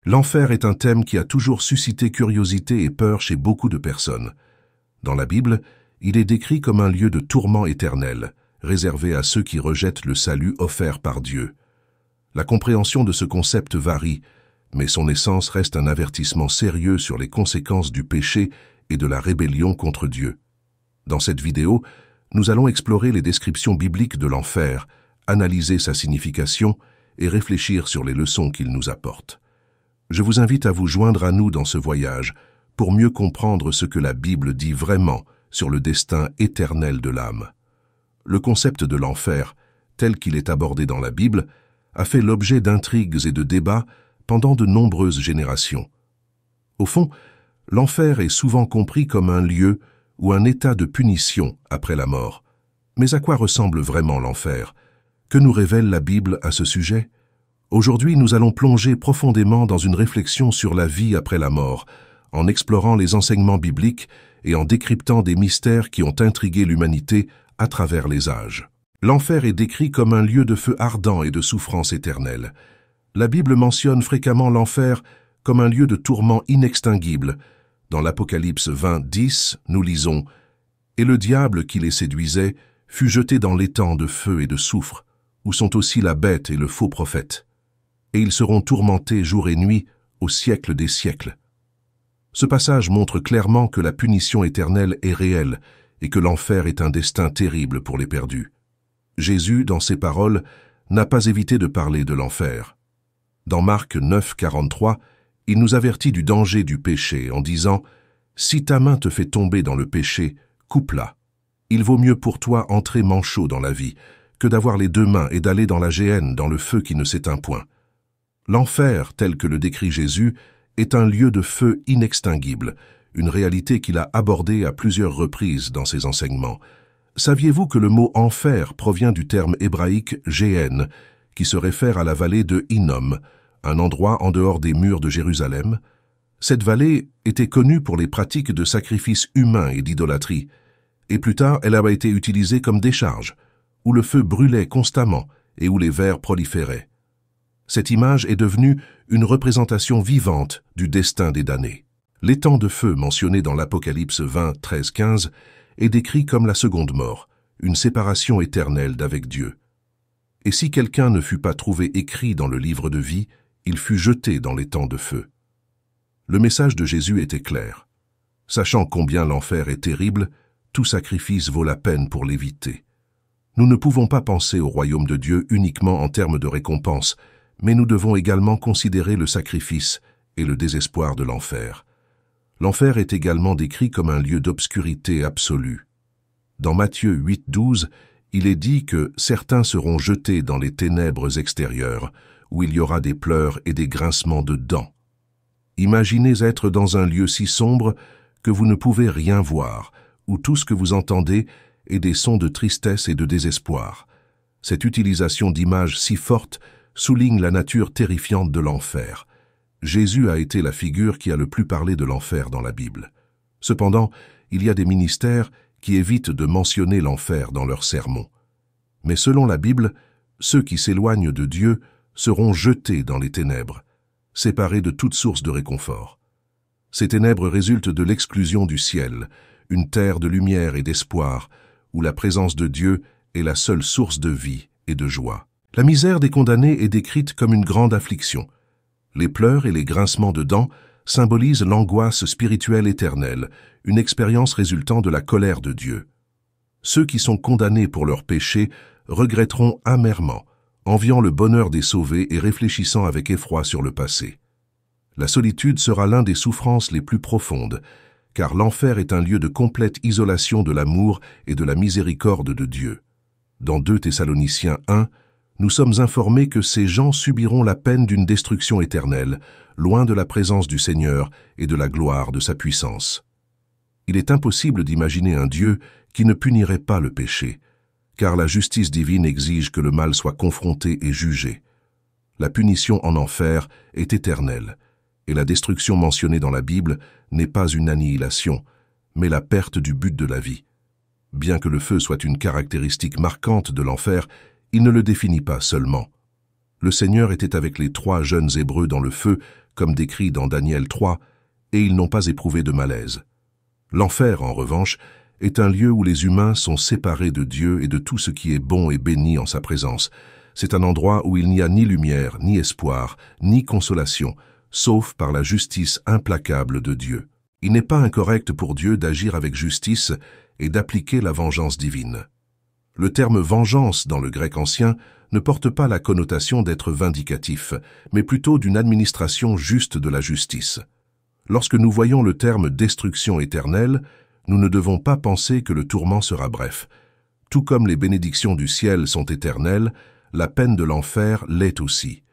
L'enfer est un thème qui a toujours suscité curiosité et peur chez beaucoup de personnes. Dans la Bible, il est décrit comme un lieu de tourment éternel, réservé à ceux qui rejettent le salut offert par Dieu. La compréhension de ce concept varie, mais son essence reste un avertissement sérieux sur les conséquences du péché et de la rébellion contre Dieu. Dans cette vidéo, nous allons explorer les descriptions bibliques de l'enfer, analyser sa signification et réfléchir sur les leçons qu'il nous apporte. Je vous invite à vous joindre à nous dans ce voyage pour mieux comprendre ce que la Bible dit vraiment sur le destin éternel de l'âme. Le concept de l'enfer, tel qu'il est abordé dans la Bible, a fait l'objet d'intrigues et de débats pendant de nombreuses générations. Au fond, l'enfer est souvent compris comme un lieu ou un état de punition après la mort. Mais à quoi ressemble vraiment l'enfer? Que nous révèle la Bible à ce sujet? Aujourd'hui, nous allons plonger profondément dans une réflexion sur la vie après la mort, en explorant les enseignements bibliques et en décryptant des mystères qui ont intrigué l'humanité à travers les âges. L'enfer est décrit comme un lieu de feu ardent et de souffrance éternelle. La Bible mentionne fréquemment l'enfer comme un lieu de tourment inextinguible. Dans l'Apocalypse 20:10, nous lisons « Et le diable qui les séduisait fut jeté dans l'étang de feu et de soufre, où sont aussi la bête et le faux prophète. Et ils seront tourmentés jour et nuit au siècle des siècles. » Ce passage montre clairement que la punition éternelle est réelle et que l'enfer est un destin terrible pour les perdus. Jésus, dans ses paroles, n'a pas évité de parler de l'enfer. Dans Marc 9:43, il nous avertit du danger du péché en disant « Si ta main te fait tomber dans le péché, coupe-la. Il vaut mieux pour toi entrer manchot dans la vie que d'avoir les deux mains et d'aller dans la géhenne, dans le feu qui ne s'éteint point. » L'enfer, tel que le décrit Jésus, est un lieu de feu inextinguible, une réalité qu'il a abordée à plusieurs reprises dans ses enseignements. Saviez-vous que le mot « enfer » provient du terme hébraïque « géhenne », qui se réfère à la vallée de Hinnom, un endroit en dehors des murs de Jérusalem? Cette vallée était connue pour les pratiques de sacrifices humains et d'idolâtrie, et plus tard elle a été utilisée comme décharge, où le feu brûlait constamment et où les vers proliféraient. Cette image est devenue une représentation vivante du destin des damnés. L'étang de feu mentionné dans l'Apocalypse 20:13-15 est décrit comme la seconde mort, une séparation éternelle d'avec Dieu. Et si quelqu'un ne fut pas trouvé écrit dans le livre de vie, il fut jeté dans l'étang de feu. Le message de Jésus était clair. Sachant combien l'enfer est terrible, tout sacrifice vaut la peine pour l'éviter. Nous ne pouvons pas penser au royaume de Dieu uniquement en termes de récompense, mais nous devons également considérer le sacrifice et le désespoir de l'enfer. L'enfer est également décrit comme un lieu d'obscurité absolue. Dans Matthieu 8:12, il est dit que certains seront jetés dans les ténèbres extérieures, où il y aura des pleurs et des grincements de dents. Imaginez être dans un lieu si sombre que vous ne pouvez rien voir, où tout ce que vous entendez est des sons de tristesse et de désespoir. Cette utilisation d'images si forte souligne la nature terrifiante de l'enfer. Jésus a été la figure qui a le plus parlé de l'enfer dans la Bible. Cependant, il y a des ministères qui évitent de mentionner l'enfer dans leurs sermons. Mais selon la Bible, ceux qui s'éloignent de Dieu seront jetés dans les ténèbres, séparés de toute source de réconfort. Ces ténèbres résultent de l'exclusion du ciel, une terre de lumière et d'espoir, où la présence de Dieu est la seule source de vie et de joie. La misère des condamnés est décrite comme une grande affliction. Les pleurs et les grincements de dents symbolisent l'angoisse spirituelle éternelle, une expérience résultant de la colère de Dieu. Ceux qui sont condamnés pour leurs péchés regretteront amèrement, enviant le bonheur des sauvés et réfléchissant avec effroi sur le passé. La solitude sera l'un des souffrances les plus profondes, car l'enfer est un lieu de complète isolation de l'amour et de la miséricorde de Dieu. Dans 2 Thessaloniciens 1, nous sommes informés que ces gens subiront la peine d'une destruction éternelle, loin de la présence du Seigneur et de la gloire de sa puissance. Il est impossible d'imaginer un Dieu qui ne punirait pas le péché, car la justice divine exige que le mal soit confronté et jugé. La punition en enfer est éternelle, et la destruction mentionnée dans la Bible n'est pas une annihilation, mais la perte du but de la vie. Bien que le feu soit une caractéristique marquante de l'enfer, il ne le définit pas seulement. Le Seigneur était avec les 3 jeunes Hébreux dans le feu comme décrit dans Daniel 3, et ils n'ont pas éprouvé de malaise. L'enfer, en revanche, est un lieu où les humains sont séparés de Dieu et de tout ce qui est bon et béni en sa présence. C'est un endroit où il n'y a ni lumière, ni espoir, ni consolation, sauf par la justice implacable de Dieu. Il n'est pas incorrect pour Dieu d'agir avec justice et d'appliquer la vengeance divine. Le terme « vengeance » dans le grec ancien ne porte pas la connotation d'être vindicatif, mais plutôt d'une administration juste de la justice. Lorsque nous voyons le terme « destruction éternelle », nous ne devons pas penser que le tourment sera bref. Tout comme les bénédictions du ciel sont éternelles, la peine de l'enfer l'est aussi.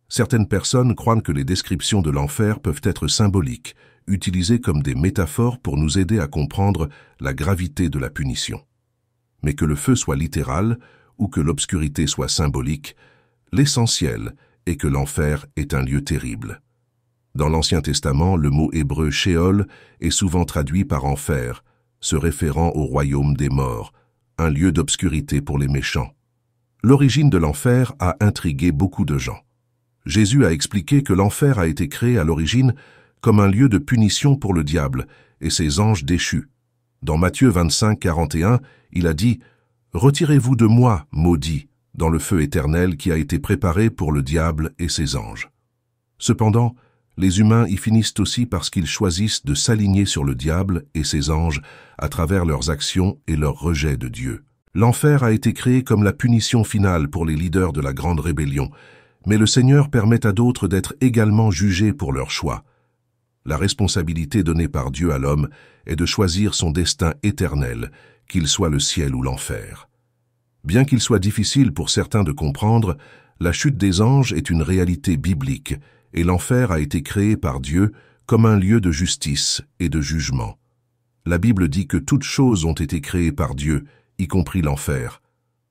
Certaines personnes croient que les descriptions de l'enfer peuvent être symboliques, utilisées comme des métaphores pour nous aider à comprendre la gravité de la punition. Mais que le feu soit littéral ou que l'obscurité soit symbolique, l'essentiel est que l'enfer est un lieu terrible. Dans l'Ancien Testament, le mot hébreu « Sheol » est souvent traduit par « enfer », se référant au royaume des morts, un lieu d'obscurité pour les méchants. L'origine de l'enfer a intrigué beaucoup de gens. Jésus a expliqué que l'enfer a été créé à l'origine comme un lieu de punition pour le diable et ses anges déchus. Dans Matthieu 25, 41, il a dit « Retirez-vous de moi, maudits, dans le feu éternel qui a été préparé pour le diable et ses anges. » Cependant, les humains y finissent aussi parce qu'ils choisissent de s'aligner sur le diable et ses anges à travers leurs actions et leur rejet de Dieu. L'enfer a été créé comme la punition finale pour les leaders de la grande rébellion, mais le Seigneur permet à d'autres d'être également jugés pour leur choix. La responsabilité donnée par Dieu à l'homme est de choisir son destin éternel, qu'il soit le ciel ou l'enfer. Bien qu'il soit difficile pour certains de comprendre, la chute des anges est une réalité biblique et l'enfer a été créé par Dieu comme un lieu de justice et de jugement. La Bible dit que toutes choses ont été créées par Dieu, y compris l'enfer.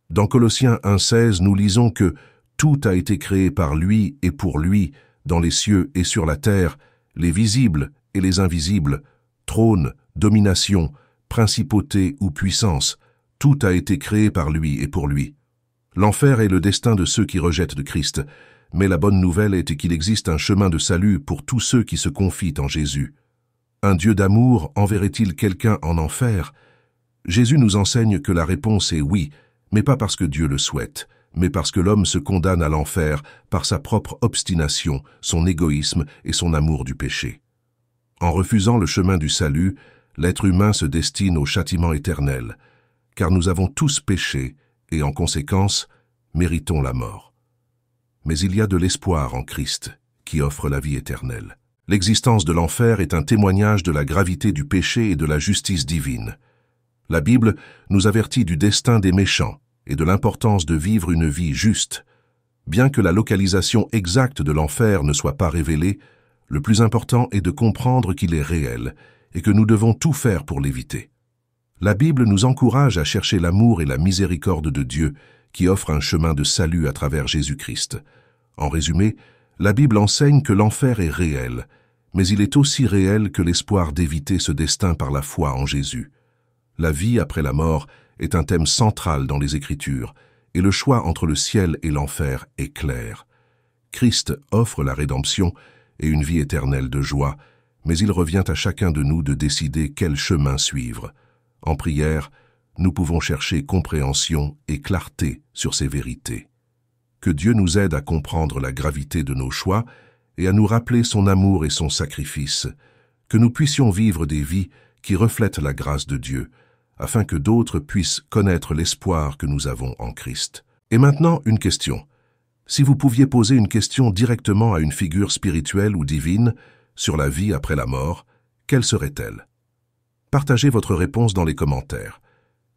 Dans Colossiens 1,16, nous lisons que tout a été créé par lui et pour lui, dans les cieux et sur la terre, les visibles et les invisibles, trône, domination, principauté ou puissance, tout a été créé par lui et pour lui. L'enfer est le destin de ceux qui rejettent de Christ, mais la bonne nouvelle est qu'il existe un chemin de salut pour tous ceux qui se confient en Jésus. Un Dieu d'amour enverrait-il quelqu'un en enfer? Jésus nous enseigne que la réponse est oui, mais pas parce que Dieu le souhaite, mais parce que l'homme se condamne à l'enfer par sa propre obstination, son égoïsme et son amour du péché. En refusant le chemin du salut, l'être humain se destine au châtiment éternel, car nous avons tous péché et, en conséquence, méritons la mort. Mais il y a de l'espoir en Christ, qui offre la vie éternelle. L'existence de l'enfer est un témoignage de la gravité du péché et de la justice divine. La Bible nous avertit du destin des méchants et de l'importance de vivre une vie juste. Bien que la localisation exacte de l'enfer ne soit pas révélée, le plus important est de comprendre qu'il est réel et que nous devons tout faire pour l'éviter. La Bible nous encourage à chercher l'amour et la miséricorde de Dieu qui offre un chemin de salut à travers Jésus-Christ. En résumé, la Bible enseigne que l'enfer est réel, mais il est aussi réel que l'espoir d'éviter ce destin par la foi en Jésus. La vie après la mort est un thème central dans les Écritures, et le choix entre le ciel et l'enfer est clair. Christ offre la rédemption et une vie éternelle de joie, mais il revient à chacun de nous de décider quel chemin suivre. En prière, nous pouvons chercher compréhension et clarté sur ces vérités. Que Dieu nous aide à comprendre la gravité de nos choix et à nous rappeler son amour et son sacrifice, que nous puissions vivre des vies qui reflètent la grâce de Dieu, afin que d'autres puissent connaître l'espoir que nous avons en Christ. Et maintenant, une question. Si vous pouviez poser une question directement à une figure spirituelle ou divine sur la vie après la mort, quelle serait-elle? Partagez votre réponse dans les commentaires.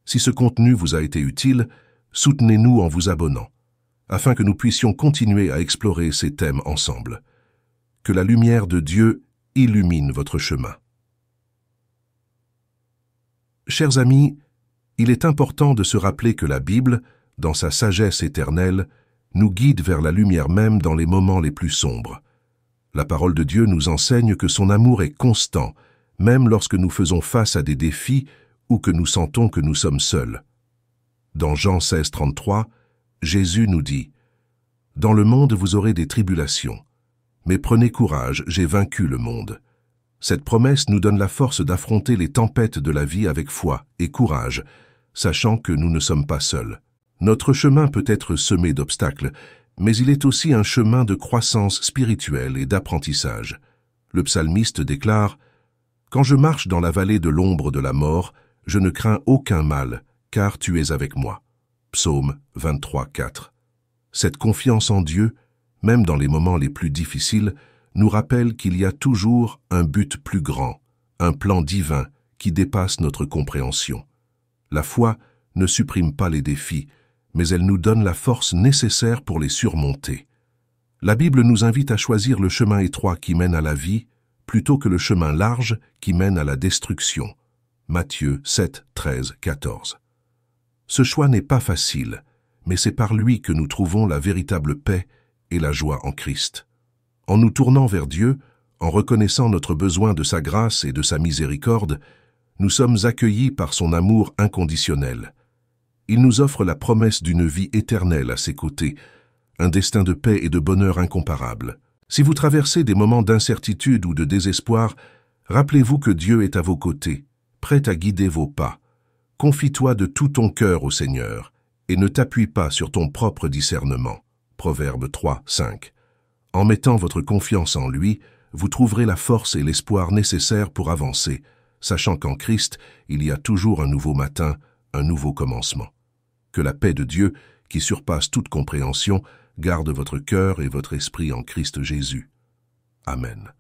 Si ce contenu vous a été utile, soutenez-nous en vous abonnant, afin que nous puissions continuer à explorer ces thèmes ensemble. Que la lumière de Dieu illumine votre chemin. Chers amis, il est important de se rappeler que la Bible, dans sa sagesse éternelle, nous guide vers la lumière même dans les moments les plus sombres. La parole de Dieu nous enseigne que son amour est constant, même lorsque nous faisons face à des défis ou que nous sentons que nous sommes seuls. Dans Jean 16, 33, Jésus nous dit « Dans le monde vous aurez des tribulations, Mais prenez courage, j'ai vaincu le monde. Cette promesse nous donne la force d'affronter les tempêtes de la vie avec foi et courage, sachant que nous ne sommes pas seuls. Notre chemin peut être semé d'obstacles, mais il est aussi un chemin de croissance spirituelle et d'apprentissage. Le psalmiste déclare « Quand je marche dans la vallée de l'ombre de la mort, je ne crains aucun mal, car tu es avec moi. » Psaume 23, 4. Cette confiance en Dieu, même dans les moments les plus difficiles, nous rappelle qu'il y a toujours un but plus grand, un plan divin qui dépasse notre compréhension. La foi ne supprime pas les défis, mais elle nous donne la force nécessaire pour les surmonter. La Bible nous invite à choisir le chemin étroit qui mène à la vie, plutôt que le chemin large qui mène à la destruction. Matthieu 7, 13, 14. Ce choix n'est pas facile, mais c'est par lui que nous trouvons la véritable paix et la joie en Christ. En nous tournant vers Dieu, en reconnaissant notre besoin de sa grâce et de sa miséricorde, nous sommes accueillis par son amour inconditionnel. Il nous offre la promesse d'une vie éternelle à ses côtés, un destin de paix et de bonheur incomparable. Si vous traversez des moments d'incertitude ou de désespoir, rappelez-vous que Dieu est à vos côtés, prêt à guider vos pas. Confie-toi de tout ton cœur au Seigneur et ne t'appuie pas sur ton propre discernement. Proverbe 3, 5. En mettant votre confiance en lui, vous trouverez la force et l'espoir nécessaires pour avancer, sachant qu'en Christ, il y a toujours un nouveau matin, un nouveau commencement. Que la paix de Dieu, qui surpasse toute compréhension, garde votre cœur et votre esprit en Christ Jésus. Amen.